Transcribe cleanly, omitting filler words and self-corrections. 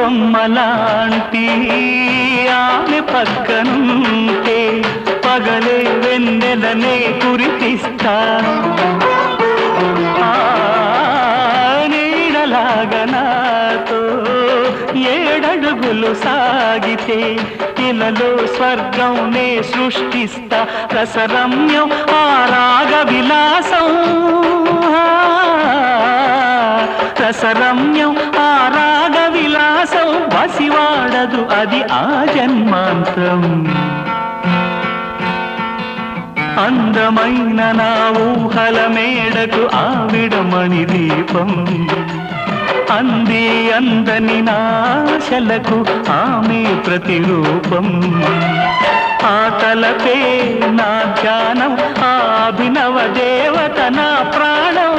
బొమ్మలాంటి ఆమె పక్కనుంటే పగలే వెన్నెలనే కురిపిస్తా నీడలాగా నాతో ఏడడుగులు సాగితే ఇలలో స్వర్గం నే సృష్టిస్తా రసరమ్యం ఆ రాగ విలాసం రసరమ్యం ఆ రాగ విలాసం వసివాడదు అది ఆ జన్మాంతం అందమైన నా ఊహల మేడకు ఆవిడమణి దీపం అంది అందని నాశలకు ఆమె ప్రతిరూపం ఆ తలపే నా ధ్యానం ఆ అభినవ దేవత నా ప్రాణం